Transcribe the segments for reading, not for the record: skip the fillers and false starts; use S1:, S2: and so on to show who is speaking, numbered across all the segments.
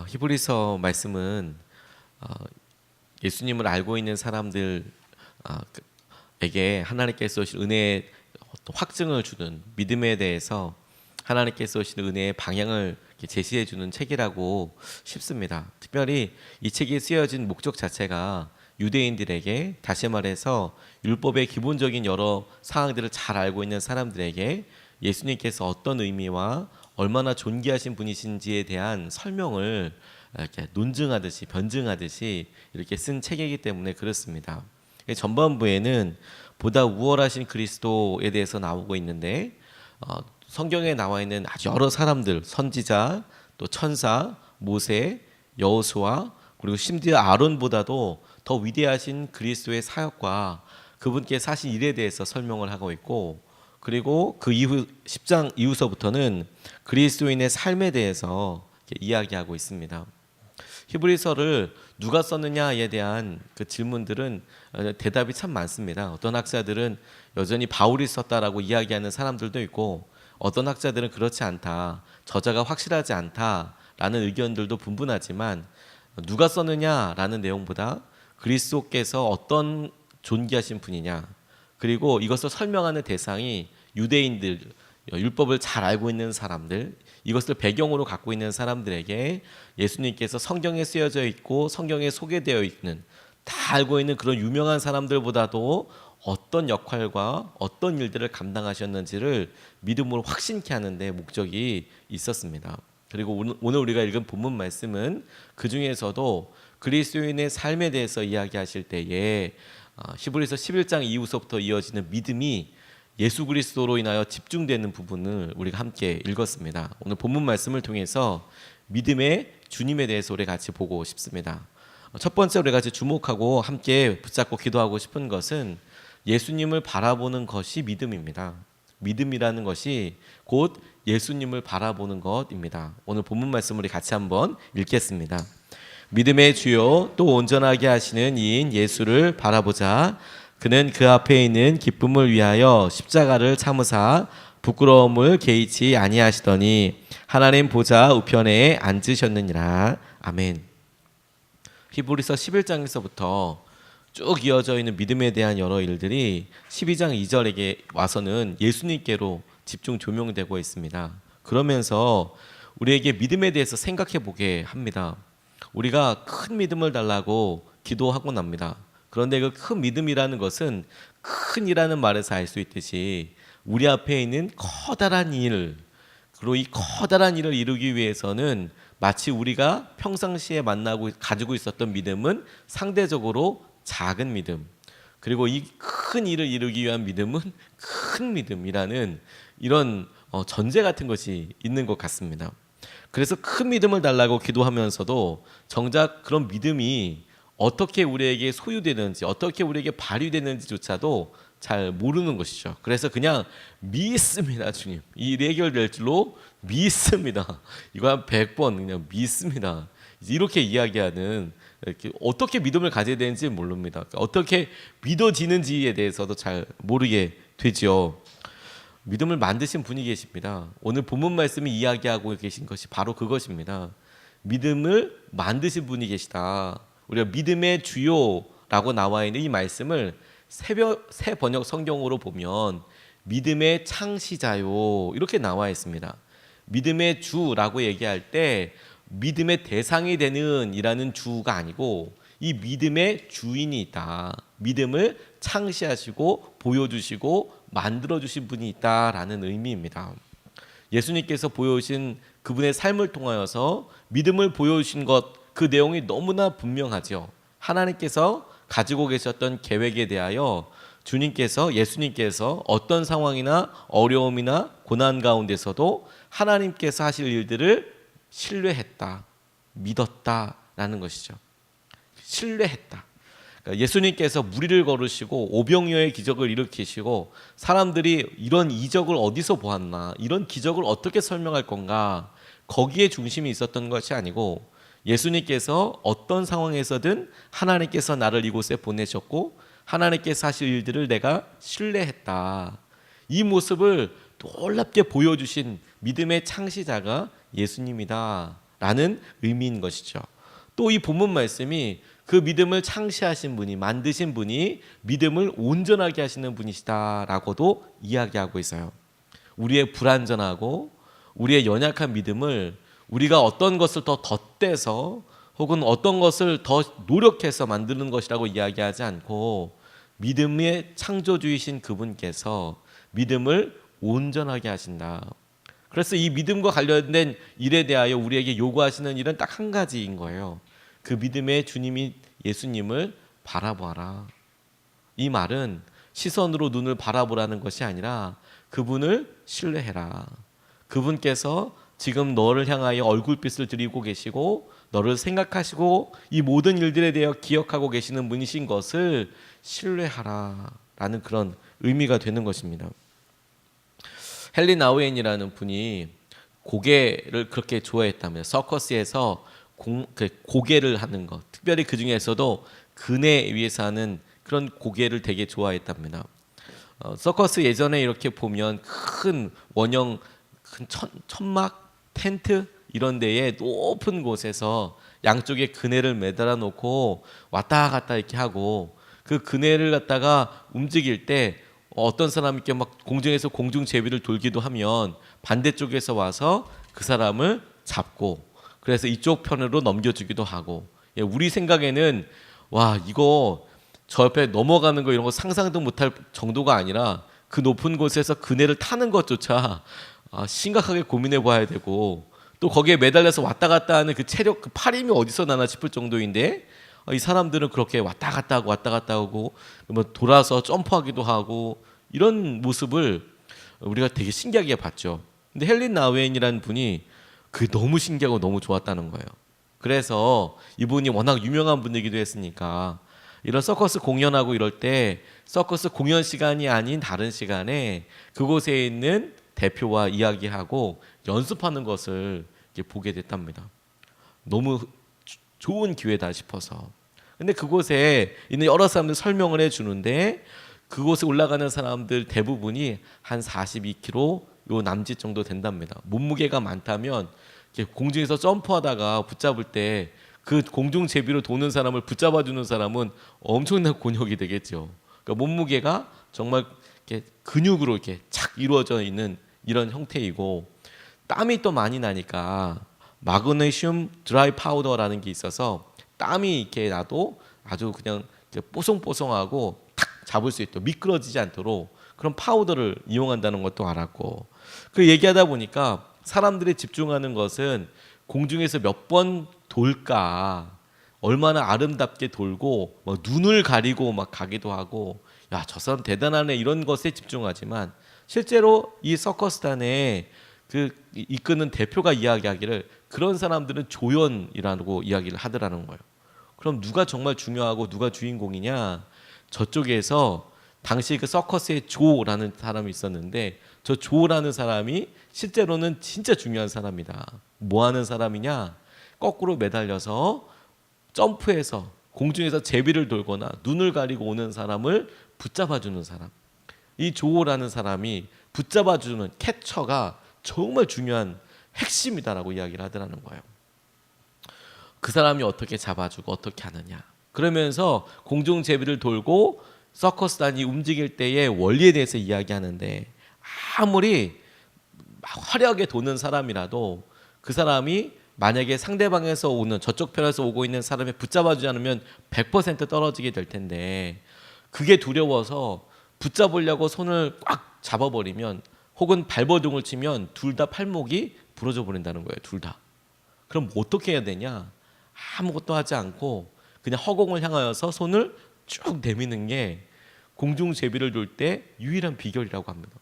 S1: 히브리서 말씀은 어, 예수님을 알고 있는 사람들에게 하나님께서 주신 은혜의 어떤 확증을 주는 믿음에 대해서 하나님께서 주신 은혜의 방향을 제시해 주는 책이라고 싶습니다. 특별히 이 책이 쓰여진 목적 자체가 유대인들에게, 다시 말해서 율법의 기본적인 여러 사항들을 잘 알고 있는 사람들에게 예수님께서 어떤 의미와 얼마나 존귀하신 분이신지에 대한 설명을 이렇게 논증하듯이 변증하듯이 이렇게 쓴 책이기 때문에 그렇습니다. 전반부에는 보다 우월하신 그리스도에 대해서 나오고 있는데 성경에 나와 있는 아주 여러 사람들, 선지자, 또 천사, 모세, 여호수아, 그리고 심지어 아론보다도 더 위대하신 그리스도의 사역과 그분께서 하신 일에 대해서 설명을 하고 있고, 그리고 그 이후 10장 이후서부터는 그리스도인의 삶에 대해서 이야기하고 있습니다. 히브리서를 누가 썼느냐에 대한 그 질문들은 대답이 참 많습니다. 어떤 학자들은 여전히 바울이 썼다라고 이야기하는 사람들도 있고, 어떤 학자들은 그렇지 않다, 저자가 확실하지 않다라는 의견들도 분분하지만, 누가 썼느냐라는 내용보다 그리스도께서 어떤 존귀하신 분이냐, 그리고 이것을 설명하는 대상이 유대인들, 율법을 잘 알고 있는 사람들, 이것을 배경으로 갖고 있는 사람들에게 예수님께서 성경에 쓰여져 있고 성경에 소개되어 있는, 다 알고 있는 그런 유명한 사람들보다도 어떤 역할과 어떤 일들을 감당하셨는지를 믿음으로 확신케 하는 데 목적이 있었습니다. 그리고 오늘 우리가 읽은 본문 말씀은 그 중에서도 그리스도인의 삶에 대해서 이야기하실 때에 히브리서 11장 이후서부터 이어지는 믿음이 예수 그리스도로 인하여 집중되는 부분을 우리가 함께 읽었습니다. 오늘 본문 말씀을 통해서 믿음의 주님에 대해서 우리 같이 보고 싶습니다. 첫 번째 우리 같이 주목하고 함께 붙잡고 기도하고 싶은 것은 예수님을 바라보는 것이 믿음입니다. 믿음이라는 것이 곧 예수님을 바라보는 것입니다. 오늘 본문 말씀 우리 같이 한번 읽겠습니다. 믿음의 주요 또 온전하게 하시는 이인 예수를 바라보자. 그는 그 앞에 있는 기쁨을 위하여 십자가를 참으사 부끄러움을 개의치 아니하시더니 하나님 보좌 우편에 앉으셨느니라. 아멘. 히브리서 11장에서부터 쭉 이어져 있는 믿음에 대한 여러 일들이 12장 2절에 와서는 예수님께로 집중 조명되고 있습니다. 그러면서 우리에게 믿음에 대해서 생각해 보게 합니다. 우리가 큰 믿음을 달라고 기도하곤 합니다. 그런데 그 큰 믿음이라는 것은 큰이라는 말에서 알 수 있듯이 우리 앞에 있는 커다란 일, 그리고 이 커다란 일을 이루기 위해서는 마치 우리가 평상시에 만나고 가지고 있었던 믿음은 상대적으로 작은 믿음, 그리고 이 큰 일을 이루기 위한 믿음은 큰 믿음이라는 이런 전제 같은 것이 있는 것 같습니다. 그래서 큰 믿음을 달라고 기도하면서도 정작 그런 믿음이 어떻게 우리에게 소유되는지, 어떻게 우리에게 발휘되는지조차도 잘 모르는 것이죠. 그래서 그냥 믿습니다, 주님. 이 일 해결될 줄로 믿습니다. 이거 한 100번 그냥 믿습니다. 이렇게 이야기하는, 이렇게 어떻게 믿음을 가져야 되는지 모릅니다. 어떻게 믿어지는지에 대해서도 잘 모르게 되죠. 믿음을 만드신 분이 계십니다. 오늘 본문 말씀이 이야기하고 계신 것이 바로 그것입니다. 믿음을 만드신 분이 계시다. 우리가 믿음의 주요라고 나와 있는 이 말씀을 새 번역 성경으로 보면 믿음의 창시자요 이렇게 나와 있습니다. 믿음의 주라고 얘기할 때 믿음의 대상이 되는 이라는 주가 아니고 이 믿음의 주인이 있다. 믿음을 창시하시고 보여주시고 만들어주신 분이 있다라는 의미입니다. 예수님께서 보여주신 그분의 삶을 통하여서 믿음을 보여주신 것, 그 내용이 너무나 분명하죠. 하나님께서 가지고 계셨던 계획에 대하여 예수님께서 어떤 상황이나 어려움이나 고난 가운데서도 하나님께서 하실 일들을 신뢰했다, 믿었다라는 것이죠. 신뢰했다. 그러니까 예수님께서 무리를 걸으시고 오병이어의 기적을 일으키시고 사람들이 이런 이적을 어디서 보았나, 이런 기적을 어떻게 설명할 건가, 거기에 중심이 있었던 것이 아니고 예수님께서 어떤 상황에서든 하나님께서 나를 이곳에 보내셨고 하나님께서 하실 일들을 내가 신뢰했다. 이 모습을 놀랍게 보여주신 믿음의 창시자가 예수님이다 라는 의미인 것이죠. 또 이 본문 말씀이 그 믿음을 창시하신 분이, 만드신 분이 믿음을 온전하게 하시는 분이시다라고도 이야기하고 있어요. 우리의 불완전하고 우리의 연약한 믿음을 우리가 어떤 것을 더 덧대서 혹은 어떤 것을 더 노력해서 만드는 것이라고 이야기하지 않고 믿음의 창조주이신 그분께서 믿음을 온전하게 하신다. 그래서 이 믿음과 관련된 일에 대하여 우리에게 요구하시는 일은 딱 한 가지인 거예요. 그 믿음의 주님이 예수님을 바라보아라. 이 말은 시선으로 눈을 바라보라는 것이 아니라 그분을 신뢰해라. 그분께서 지금 너를 향하여 얼굴빛을 들이고 계시고 너를 생각하시고 이 모든 일들에 대해 기억하고 계시는 분이신 것을 신뢰하라 라는 그런 의미가 되는 것입니다. 헨리 나우엔이라는 분이 고개를 그렇게 좋아했다면 서커스에서 고개를 하는 것, 특별히 그 중에서도 그네 위에서 하는 그런 고개를 되게 좋아했답니다. 서커스 예전에 이렇게 보면 큰 원형, 큰 천막, 텐트 이런 데에 높은 곳에서 양쪽에 그네를 매달아 놓고 왔다 갔다 이렇게 하고 그 그네를 갖다가 움직일 때 어떤 사람이 이렇게 막 공중에서 공중제비를 돌기도 하면 반대쪽에서 와서 그 사람을 잡고 그래서 이쪽 편으로 넘겨주기도 하고, 우리 생각에는 와 이거 저 옆에 넘어가는 거 이런 거 상상도 못할 정도가 아니라 그 높은 곳에서 그네를 타는 것조차 심각하게 고민해 봐야 되고 또 거기에 매달려서 왔다 갔다 하는 그 체력, 그 팔 힘이 어디서 나나 싶을 정도인데 이 사람들은 그렇게 왔다 갔다 하고 뭐 돌아서 점프하기도 하고 이런 모습을 우리가 되게 신기하게 봤죠. 근데 헨리 나우엔이라는 분이 그게 너무 신기하고 너무 좋았다는 거예요. 그래서 이분이 워낙 유명한 분이기도 했으니까 이런 서커스 공연하고 이럴 때 서커스 공연 시간이 아닌 다른 시간에 그곳에 있는 대표와 이야기하고 연습하는 것을 보게 됐답니다. 너무 좋은 기회다 싶어서. 근데 그곳에 있는 여러 사람들 설명을 해주는데 그곳에 올라가는 사람들 대부분이 한 42kg 요 남짓 정도 된답니다. 몸무게가 많다면 공중에서 점프하다가 붙잡을 때 그 공중 제비로 도는 사람을 붙잡아주는 사람은 엄청난 곤욕이 되겠죠. 그러니까 몸무게가 정말 이렇게 근육으로 이렇게 착 이루어져 있는 이런 형태이고 땀이 또 많이 나니까 마그네슘 드라이 파우더라는 게 있어서 땀이 이렇게 나도 아주 그냥 뽀송뽀송하고 탁 잡을 수 있도록 미끄러지지 않도록 그런 파우더를 이용한다는 것도 알았고 그 얘기하다 보니까 사람들이 집중하는 것은 공중에서 몇 번 돌까 얼마나 아름답게 돌고 막 눈을 가리고 막 가기도 하고 야, 저 사람 대단하네 이런 것에 집중하지만 실제로 이 서커스단에 그 이끄는 대표가 이야기하기를 그런 사람들은 조연이라고 이야기를 하더라는 거예요. 그럼 누가 정말 중요하고 누가 주인공이냐? 저쪽에서 당시 그 서커스의 조라는 사람이 있었는데 저 조라는 사람이 실제로는 진짜 중요한 사람이다. 뭐 하는 사람이냐? 거꾸로 매달려서 점프해서 공중에서 제비를 돌거나 눈을 가리고 오는 사람을 붙잡아주는 사람. 이 조라는 사람이 붙잡아주는 캐처가 정말 중요한 핵심이다라고 이야기를 하더라는 거예요. 그 사람이 어떻게 잡아주고 어떻게 하느냐. 그러면서 공중 제비를 돌고 서커스단이 움직일 때의 원리에 대해서 이야기하는데 아무리 화려하게 도는 사람이라도 그 사람이 만약에 상대방에서 오는 저쪽 편에서 오고 있는 사람이 붙잡아주지 않으면 100% 떨어지게 될 텐데 그게 두려워서 붙잡으려고 손을 꽉 잡아버리면 혹은 발버둥을 치면 둘 다 팔목이 부러져 버린다는 거예요. 둘 다. 그럼 어떻게 해야 되냐? 아무것도 하지 않고 그냥 허공을 향하여서 손을 쭉 내미는 게 공중 제비를 돌 때 유일한 비결이라고 합니다.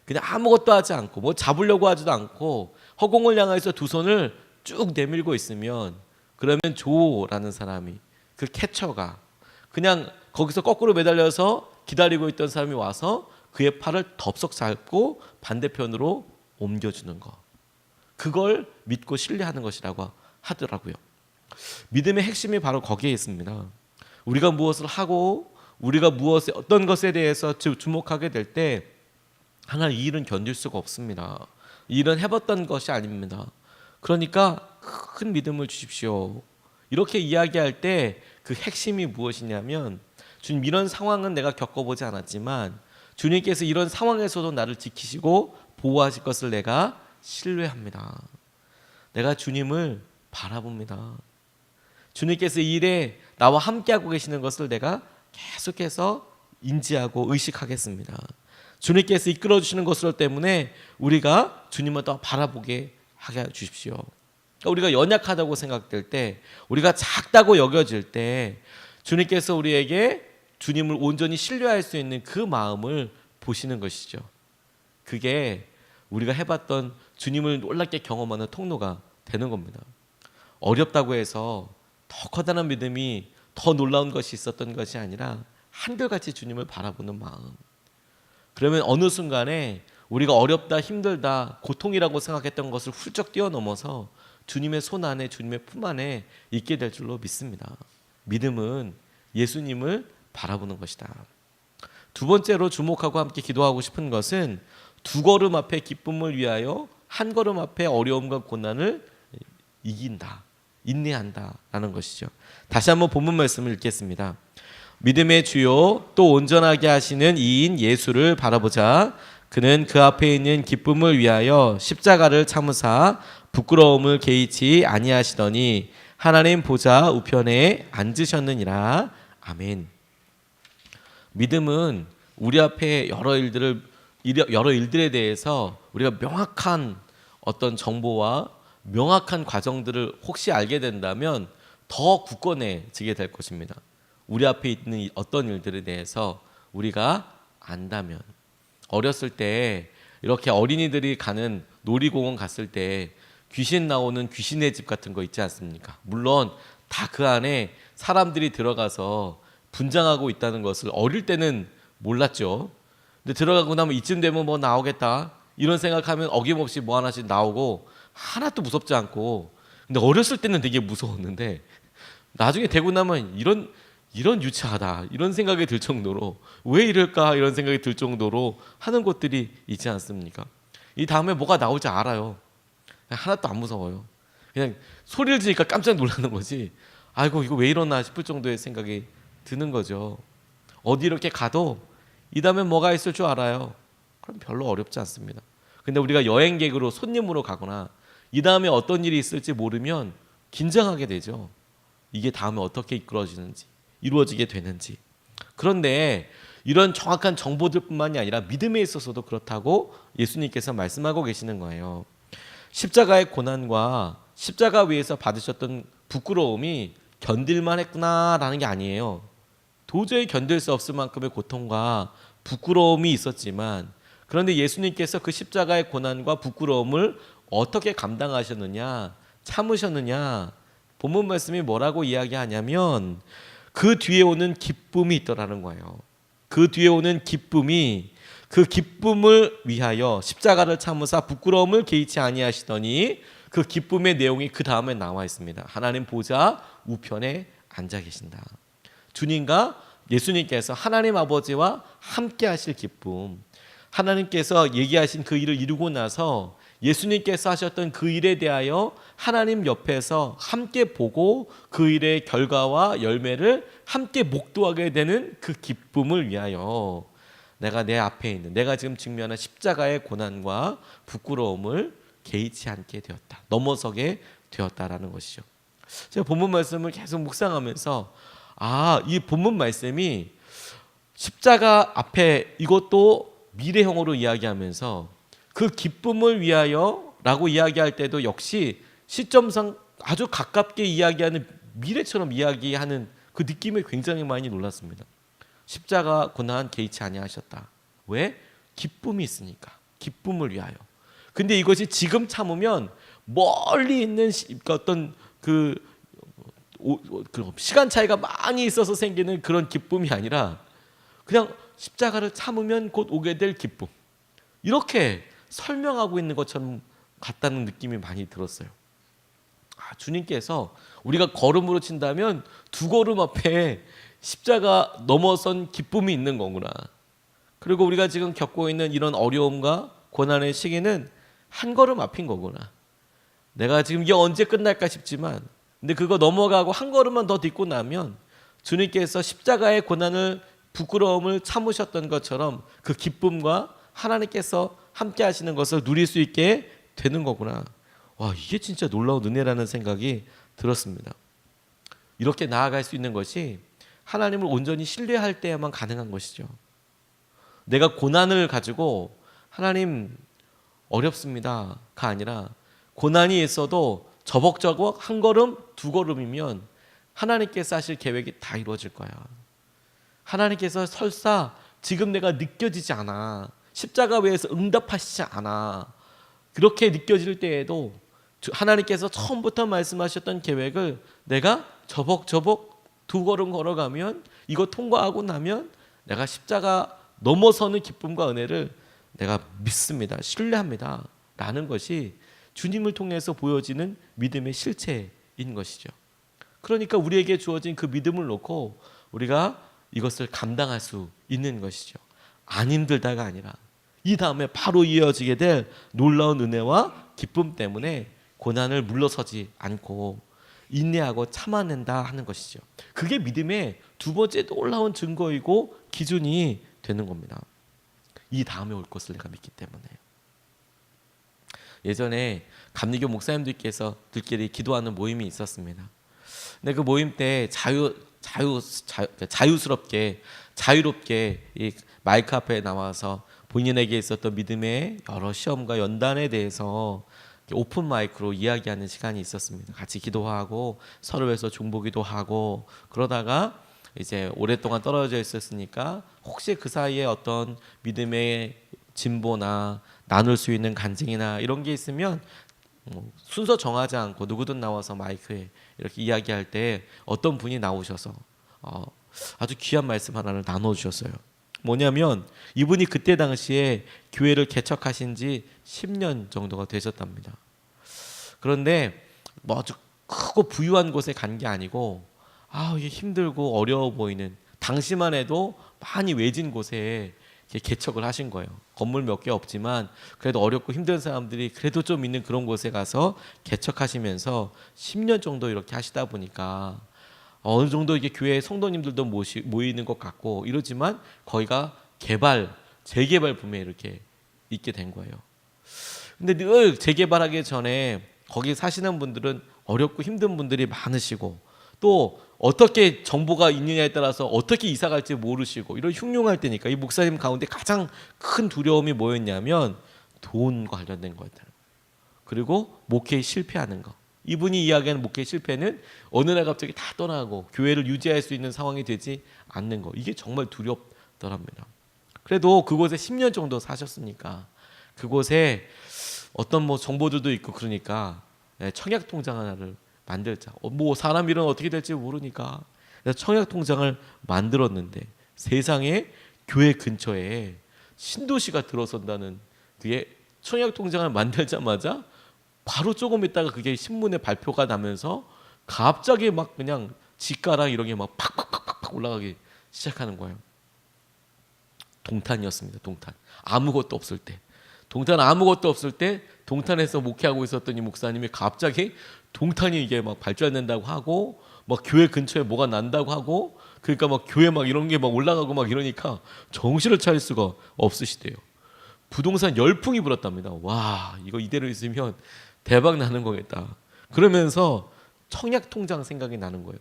S1: 그냥 아무것도 하지 않고 뭐 잡으려고 하지도 않고 허공을 향해서 두 손을 쭉 내밀고 있으면 그러면 조라는 사람이 그 캐쳐가 그냥 거기서 거꾸로 매달려서 기다리고 있던 사람이 와서 그의 팔을 덥석 잡고 반대편으로 옮겨주는 거. 그걸 믿고 신뢰하는 것이라고 하더라고요. 믿음의 핵심이 바로 거기에 있습니다. 우리가 무엇을 하고 우리가 어떤 것에 대해서 주목하게 될 때 하나 이 일은 견딜 수가 없습니다. 이 일은 해봤던 것이 아닙니다. 그러니까 큰 믿음을 주십시오. 이렇게 이야기할 때 그 핵심이 무엇이냐면, 주님, 이런 상황은 내가 겪어보지 않았지만 주님께서 이런 상황에서도 나를 지키시고 보호하실 것을 내가 신뢰합니다. 내가 주님을 바라봅니다. 주님께서 이 일에 나와 함께하고 계시는 것을 내가 계속해서 인지하고 의식하겠습니다. 주님께서 이끌어 주시는 것을 때문에 우리가 주님을 더 바라보게 하게 주십시오. 그러니까 우리가 연약하다고 생각될 때, 우리가 작다고 여겨질 때 주님께서 우리에게 주님을 온전히 신뢰할 수 있는 그 마음을 보시는 것이죠. 그게 우리가 해봤던 주님을 놀랍게 경험하는 통로가 되는 겁니다. 어렵다고 해서 더 커다란 믿음이 더 놀라운 것이 있었던 것이 아니라 한결같이 주님을 바라보는 마음. 그러면 어느 순간에 우리가 어렵다, 힘들다, 고통이라고 생각했던 것을 훌쩍 뛰어넘어서 주님의 손 안에, 주님의 품 안에 있게 될 줄로 믿습니다. 믿음은 예수님을 바라보는 것이다. 두 번째로 주목하고 함께 기도하고 싶은 것은 두 걸음 앞에 기쁨을 위하여 한 걸음 앞에 어려움과 고난을 이긴다, 인내한다라는 것이죠. 다시 한번 본문 말씀을 읽겠습니다. 믿음의 주요 또 온전하게 하시는 이인 예수를 바라보자. 그는 그 앞에 있는 기쁨을 위하여 십자가를 참으사 부끄러움을 개의치 아니하시더니 하나님 보좌 우편에 앉으셨느니라. 아멘. 믿음은 우리 앞에 여러 일들에 대해서 우리가 명확한 어떤 정보와 명확한 과정들을 혹시 알게 된다면 더 굳건해지게 될 것입니다. 우리 앞에 있는 어떤 일들에 대해서 우리가 안다면, 어렸을 때 이렇게 어린이들이 가는 놀이공원 갔을 때 귀신 나오는 귀신의 집 같은 거 있지 않습니까? 물론 다 그 안에 사람들이 들어가서 분장하고 있다는 것을 어릴 때는 몰랐죠. 근데 들어가고 나면 이쯤 되면 뭐 나오겠다 이런 생각하면 어김없이 뭐 하나씩 나오고 하나도 무섭지 않고, 근데 어렸을 때는 되게 무서웠는데 나중에 되고 나면 이런 유치하다 이런 생각이 들 정도로, 왜 이럴까 이런 생각이 들 정도로 하는 것들이 있지 않습니까? 이 다음에 뭐가 나올지 알아요. 하나도 안 무서워요. 그냥 소리를 지니까 깜짝 놀라는 거지, 아이고 이거 왜 이러나 싶을 정도의 생각이 드는 거죠. 어디 이렇게 가도 이 다음에 뭐가 있을 줄 알아요. 그럼 별로 어렵지 않습니다. 근데 우리가 여행객으로 손님으로 가거나 이 다음에 어떤 일이 있을지 모르면 긴장하게 되죠. 이게 다음에 어떻게 이루어지게 되는지. 그런데 이런 정확한 정보들뿐만이 아니라 믿음에 있어서도 그렇다고 예수님께서 말씀하고 계시는 거예요. 십자가의 고난과 십자가 위에서 받으셨던 부끄러움이 견딜만 했구나라는 게 아니에요. 도저히 견딜 수 없을 만큼의 고통과 부끄러움이 있었지만, 그런데 예수님께서 그 십자가의 고난과 부끄러움을 어떻게 감당하셨느냐, 참으셨느냐, 본문 말씀이 뭐라고 이야기하냐면 그 뒤에 오는 기쁨이 있더라는 거예요. 그 뒤에 오는 기쁨이, 그 기쁨을 위하여 십자가를 참으사 부끄러움을 개의치 아니하시더니, 그 기쁨의 내용이 그 다음에 나와 있습니다. 하나님 보좌 우편에 앉아 계신다. 주님과 예수님께서 하나님 아버지와 함께 하실 기쁨, 하나님께서 얘기하신 그 일을 이루고 나서 예수님께서 하셨던 그 일에 대하여 하나님 옆에서 함께 보고 그 일의 결과와 열매를 함께 목도하게 되는 그 기쁨을 위하여 내가 내 앞에 있는, 내가 지금 직면한 십자가의 고난과 부끄러움을 개의치 않게 되었다, 넘어서게 되었다라는 것이죠. 제가 본문 말씀을 계속 묵상하면서 이 본문 말씀이 십자가 앞에 이것도 미래형으로 이야기하면서 그 기쁨을 위하여 라고 이야기할 때도 역시 시점상 아주 가깝게 이야기하는, 미래처럼 이야기하는 그 느낌에 굉장히 많이 놀랐습니다. 십자가 고난 개의치 아니하셨다. 왜? 기쁨이 있으니까. 기쁨을 위하여. 근데 이것이 지금 참으면 멀리 있는 어떤 그 시간 차이가 많이 있어서 생기는 그런 기쁨이 아니라 그냥 십자가를 참으면 곧 오게 될 기쁨, 이렇게 설명하고 있는 것처럼 같다는 느낌이 많이 들었어요. 주님께서 우리가 걸음으로 친다면 두 걸음 앞에 십자가 넘어선 기쁨이 있는 거구나. 그리고 우리가 지금 겪고 있는 이런 어려움과 고난의 시기는 한 걸음 앞인 거구나. 내가 지금 이게 언제 끝날까 싶지만, 근데 그거 넘어가고 한 걸음만 더 딛고 나면 주님께서 십자가의 고난을, 부끄러움을 참으셨던 것처럼 그 기쁨과 하나님께서 함께 하시는 것을 누릴 수 있게 되는 거구나. 와, 이게 진짜 놀라운 은혜라는 생각이 들었습니다. 이렇게 나아갈 수 있는 것이 하나님을 온전히 신뢰할 때야만 가능한 것이죠. 내가 고난을 가지고 하나님 어렵습니다가 아니라, 고난이 있어도 저벅저벅 한 걸음 두 걸음이면 하나님께서 하실 계획이 다 이루어질 거야. 하나님께서 설사 지금 내가 느껴지지 않아, 십자가 외에서 응답하시지 않아, 그렇게 느껴질 때에도 하나님께서 처음부터 말씀하셨던 계획을 내가 저벅저벅 두 걸음 걸어가면, 이거 통과하고 나면 내가 십자가 넘어서는 기쁨과 은혜를 내가 믿습니다, 신뢰합니다 라는 것이 주님을 통해서 보여지는 믿음의 실체인 것이죠. 그러니까 우리에게 주어진 그 믿음을 놓고 우리가 이것을 감당할 수 있는 것이죠. 안 힘들다가 아니라 이 다음에 바로 이어지게 될 놀라운 은혜와 기쁨 때문에 고난을 물러서지 않고 인내하고 참아낸다 하는 것이죠. 그게 믿음의 두 번째 놀라운 증거이고 기준이 되는 겁니다. 이 다음에 올 것을 내가 믿기 때문에. 예전에 감리교 목사님들께서 들끼리 기도하는 모임이 있었습니다. 근데 그 모임 때 자유스럽게 자유롭게 이 마이크 앞에 나와서 본인에게 있었던 믿음의 여러 시험과 연단에 대해서 오픈 마이크로 이야기하는 시간이 있었습니다. 같이 기도하고 서로 위해서 중보기도 하고, 그러다가 이제 오랫동안 떨어져 있었으니까 혹시 그 사이에 어떤 믿음의 진보나 나눌 수 있는 간증이나 이런 게 있으면 순서 정하지 않고 누구든 나와서 마이크에 이렇게 이야기할 때 어떤 분이 나오셔서 아주 귀한 말씀 하나를 나눠주셨어요. 뭐냐면 이분이 그때 당시에 교회를 개척하신 지 10년 정도가 되셨답니다. 그런데 뭐 아주 크고 부유한 곳에 간 게 아니고, 이게 힘들고 어려워 보이는, 당시만 해도 많이 외진 곳에 개척을 하신 거예요. 건물 몇 개 없지만 그래도 어렵고 힘든 사람들이 그래도 좀 있는 그런 곳에 가서 개척하시면서 10년 정도 이렇게 하시다 보니까 어느 정도 이게 교회 성도님들도 모이는 것 같고 이러지만 거기가 재개발 붐에 이렇게 있게 된 거예요. 근데 늘 재개발하기 전에 거기 사시는 분들은 어렵고 힘든 분들이 많으시고, 또 어떻게 정보가 있느냐에 따라서 어떻게 이사 갈지 모르시고 이런 흉흉할 때니까 이 목사님 가운데 가장 큰 두려움이 뭐였냐면 돈과 관련된 거였다. 그리고 목회에 실패하는 거. 이분이 이야기하는 목회 실패는 어느 날 갑자기 다 떠나고 교회를 유지할 수 있는 상황이 되지 않는 거. 이게 정말 두렵더랍니다. 그래도 그곳에 10년 정도 사셨으니까 그곳에 어떤 뭐 정보들도 있고 그러니까 청약 통장 하나를 만들자. 뭐 사람 일은 어떻게 될지 모르니까 청약 통장을 만들었는데 세상에 교회 근처에 신도시가 들어선다는, 그게 청약 통장을 만들자마자 바로 조금 있다가 그게 신문에 발표가 나면서 갑자기 막 그냥 지가랑 이런 게 막 팍팍팍팍 올라가기 시작하는 거예요. 동탄이었습니다. 동탄. 아무것도 없을 때. 동탄에서 목회하고 있었던 이 목사님이 갑자기 동탄이 이게 막 발전된다고 하고 막 교회 근처에 뭐가 난다고 하고, 그러니까 막 교회 막 이런 게 막 올라가고 막 이러니까 정신을 차릴 수가 없으시대요. 부동산 열풍이 불었답니다. 와, 이거 이대로 있으면 대박 나는 거겠다. 그러면서 청약 통장 생각이 나는 거예요.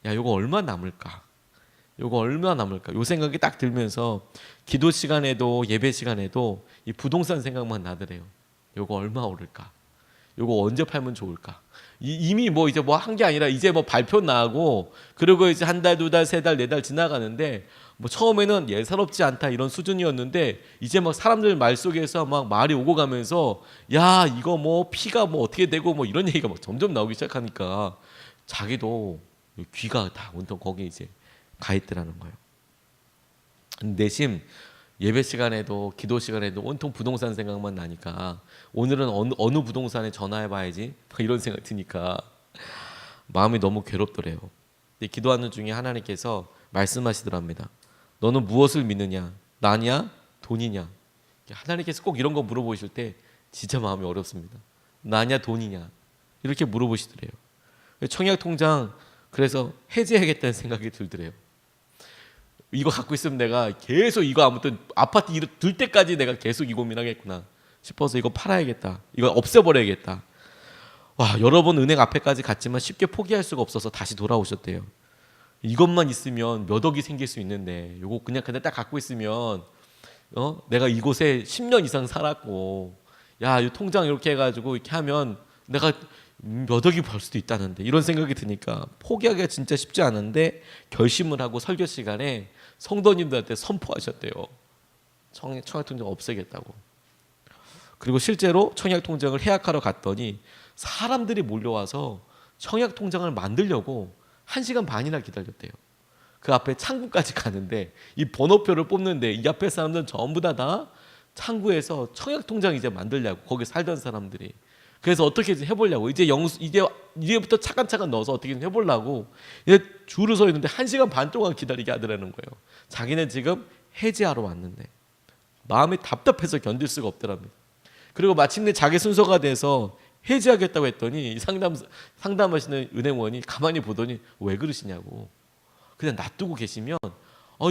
S1: 야, 이거 얼마 남을까? 요 생각이 딱 들면서 기도 시간에도 예배 시간에도 이 부동산 생각만 나더래요. 요거 얼마 오를까? 요거 언제 팔면 좋을까? 이미 뭐 이제 뭐 한 게 아니라 이제 뭐 발표 나고, 그리고 이제 한 달, 두 달, 세 달, 네 달 지나가는데 뭐 처음에는 예사롭지 않다 이런 수준이었는데 이제 막 사람들 말 속에서 막 말이 오고 가면서 야, 이거 뭐 피가 뭐 어떻게 되고 뭐 이런 얘기가 막 점점 나오기 시작하니까 자기도 귀가 다 온통 거기 이제 가 있더라는 거예요. 내심 예배 시간에도 기도 시간에도 온통 부동산 생각만 나니까 오늘은 어느 부동산에 전화해봐야지 이런 생각 드니까 마음이 너무 괴롭더래요. 근데 기도하는 중에 하나님께서 말씀하시더랍니다. 너는 무엇을 믿느냐? 나냐? 돈이냐? 하나님께서 꼭 이런 거 물어보실 때 진짜 마음이 어렵습니다. 나냐? 돈이냐? 이렇게 물어보시더래요. 청약 통장 그래서 해지해야겠다는 생각이 들더래요. 이거 갖고 있으면 내가 계속 이거 아무튼 아파트 들 때까지 내가 계속 이 고민하겠구나 싶어서 이거 팔아야겠다. 이거 없애버려야겠다. 와, 여러 번 은행 앞에까지 갔지만 쉽게 포기할 수가 없어서 다시 돌아오셨대요. 이것만 있으면 몇 억이 생길 수 있는데 이거 그냥 딱 갖고 있으면 내가 이곳에 10년 이상 살았고 야, 이 통장 이렇게 해가지고 이렇게 하면 내가 몇 억이 벌 수도 있다는데 이런 생각이 드니까 포기하기가 진짜 쉽지 않은데 결심을 하고 설교 시간에 성도님들한테 선포하셨대요. 청약통장 없애겠다고. 그리고 실제로 청약통장을 해약하러 갔더니 사람들이 몰려와서 청약통장을 만들려고 1시간 반이나 기다렸대요. 그 앞에 창구까지 가는데 이 번호표를 뽑는데 이 앞에 사람들은 전부 다 창구에서 청약통장 이제 만들려고 거기 살던 사람들이. 그래서 어떻게든 해보려고 이제부터 차근차근 넣어서 어떻게든 해보려고 이제 줄을 서 있는데 1시간 반 동안 기다리게 하더라는 거예요. 자기는 지금 해지하러 왔는데 마음이 답답해서 견딜 수가 없더랍니다. 그리고 마침내 자기 순서가 돼서 해지하겠다고 했더니 상담하시는 은행원이 가만히 보더니 왜 그러시냐고. 그냥 놔두고 계시면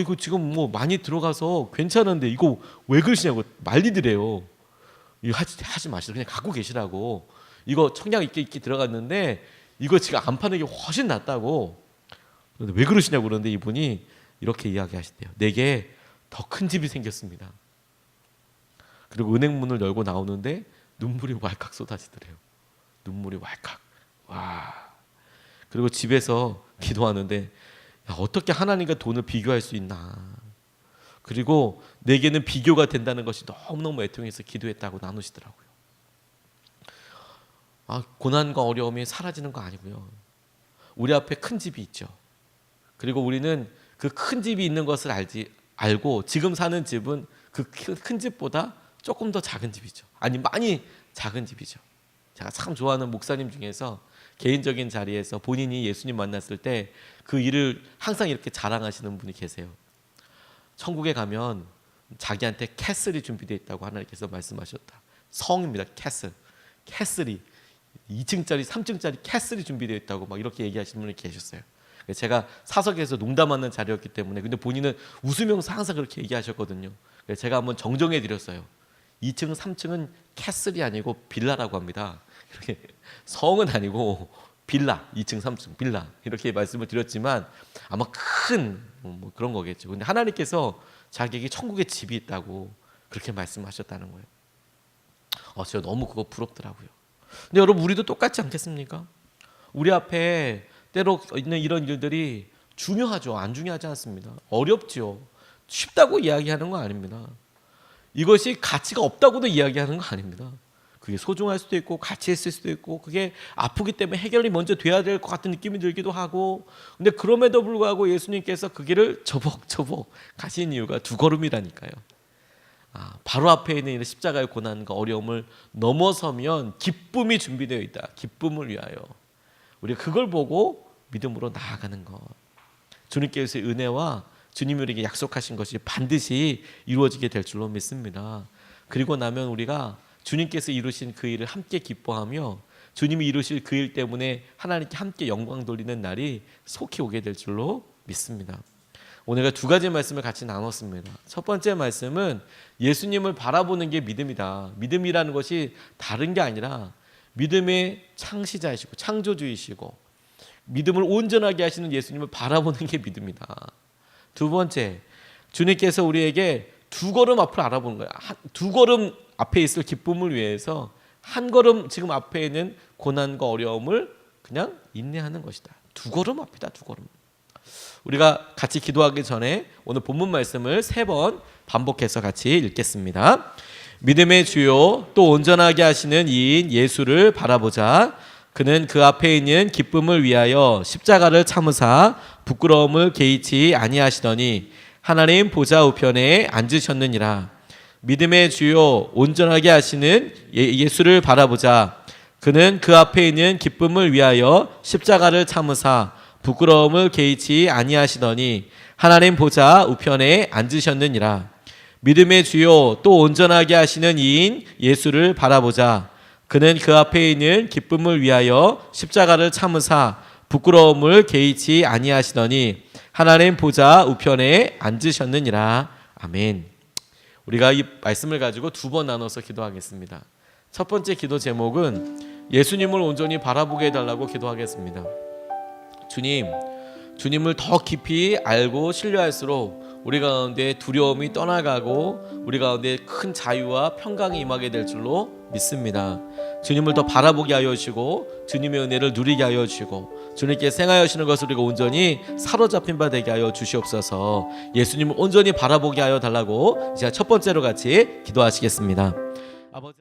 S1: 이거 지금 뭐 많이 들어가서 괜찮은데 이거 왜 그러시냐고 말리더래요. 이거 하지 마시고 그냥 갖고 계시라고. 이거 청약 있게 들어갔는데 이거 지금 안 파는 게 훨씬 낫다고. 그런데 왜 그러시냐고. 그러는데 이분이 이렇게 이야기하시대요. 내게 더 큰 집이 생겼습니다. 그리고 은행 문을 열고 나오는데 눈물이 왈칵 쏟아지더래요. 눈물이 왈칵. 와. 그리고 집에서 기도하는데 야, 어떻게 하나님과 돈을 비교할 수 있나. 그리고 내게는 비교가 된다는 것이 너무너무 애통해서 기도했다고 나누시더라고요. 고난과 어려움이 사라지는 거 아니고요. 우리 앞에 큰 집이 있죠. 그리고 우리는 그 큰 집이 있는 것을 알고 지금 사는 집은 그 큰 집보다 조금 더 작은 집이죠. 아니 많이 작은 집이죠. 제가 참 좋아하는 목사님 중에서 개인적인 자리에서 본인이 예수님 만났을 때 그 일을 항상 이렇게 자랑하시는 분이 계세요. 천국에 가면 자기한테 캐슬이 준비되어 있다고 하나님께서 말씀하셨다. 성입니다. 캐슬이 2층짜리 3층짜리 캐슬이 준비되어 있다고 막 이렇게 얘기하시는 분이 계셨어요. 제가 사석에서 농담하는 자리였기 때문에 근데 본인은 웃으면서 항상 그렇게 얘기하셨거든요. 그래서 제가 한번 정정해 드렸어요. 2층 3층은 캐슬이 아니고 빌라라고 합니다. 이렇게 성은 아니고 빌라 2층 3층 빌라 이렇게 말씀을 드렸지만 아마 큰 뭐 그런 거겠죠. 근데 하나님께서 자기에게 천국에 집이 있다고 그렇게 말씀하셨다는 거예요. 제가 너무 그거 부럽더라고요. 근데 여러분 우리도 똑같지 않겠습니까? 우리 앞에 때로 있는 이런 일들이 중요하죠. 안 중요하지 않습니다. 어렵죠. 쉽다고 이야기하는 거 아닙니다. 이것이 가치가 없다고도 이야기하는 거 아닙니다. 그게 소중할 수도 있고 가치 있을 수도 있고 그게 아프기 때문에 해결이 먼저 돼야 될 것 같은 느낌이 들기도 하고 근데 그럼에도 불구하고 예수님께서 그 길을 저벅저벅 가신 이유가 두 걸음이라니까요. 바로 앞에 있는 이런 십자가의 고난과 어려움을 넘어서면 기쁨이 준비되어 있다. 기쁨을 위하여. 우리가 그걸 보고 믿음으로 나아가는 것. 주님께서의 은혜와 주님이 우리에게 약속하신 것이 반드시 이루어지게 될 줄로 믿습니다. 그리고 나면 우리가 주님께서 이루신 그 일을 함께 기뻐하며 주님이 이루실 그 일 때문에 하나님께 함께 영광 돌리는 날이 속히 오게 될 줄로 믿습니다. 오늘가 두 가지 말씀을 같이 나눴습니다. 첫 번째 말씀은 예수님을 바라보는 게 믿음이다. 믿음이라는 것이 다른 게 아니라 믿음의 창시자이시고 창조주이시고 믿음을 온전하게 하시는 예수님을 바라보는 게 믿음이다. 두 번째, 주님께서 우리에게 두 걸음 앞을 알아보는 거야. 두 걸음 앞에 있을 기쁨을 위해서 한 걸음 지금 앞에 있는 고난과 어려움을 그냥 인내하는 것이다. 두 걸음 앞이다. 두 걸음. 우리가 같이 기도하기 전에 오늘 본문 말씀을 3번 반복해서 같이 읽겠습니다. 믿음의 주요 또 온전하게 하시는 이인 예수를 바라보자. 그는 그 앞에 있는 기쁨을 위하여 십자가를 참으사 부끄러움을 개의치 아니하시더니 하나님 보좌 우편에 앉으셨느니라. 믿음의 주요 온전하게 하시는 예수를 바라보자. 그는 그 앞에 있는 기쁨을 위하여 십자가를 참으사 부끄러움을 개의치 아니하시더니 하나님 보좌 우편에 앉으셨느니라. 믿음의 주요 또 온전하게 하시는 이인 예수를 바라보자. 그는 그 앞에 있는 기쁨을 위하여 십자가를 참으사 부끄러움을 개의치 아니하시더니 하나님 보좌 우편에 앉으셨느니라. 아멘. 우리가 이 말씀을 가지고 두 번 나눠서 기도하겠습니다. 첫 번째 기도 제목은 예수님을 온전히 바라보게 해달라고 기도하겠습니다. 주님을 더 깊이 알고 신뢰할수록 우리 가운데 두려움이 떠나가고 우리 가운데 큰 자유와 평강이 임하게 될 줄로 믿습니다. 주님을 더 바라보게 하여 주시고 주님의 은혜를 누리게 하여 주시고 주님께 생하여시는 것을 우리가 온전히 사로잡힌 바 되게 하여 주시옵소서. 예수님을 온전히 바라보게 하여 달라고 이제 첫 번째로 같이 기도하시겠습니다. 아버지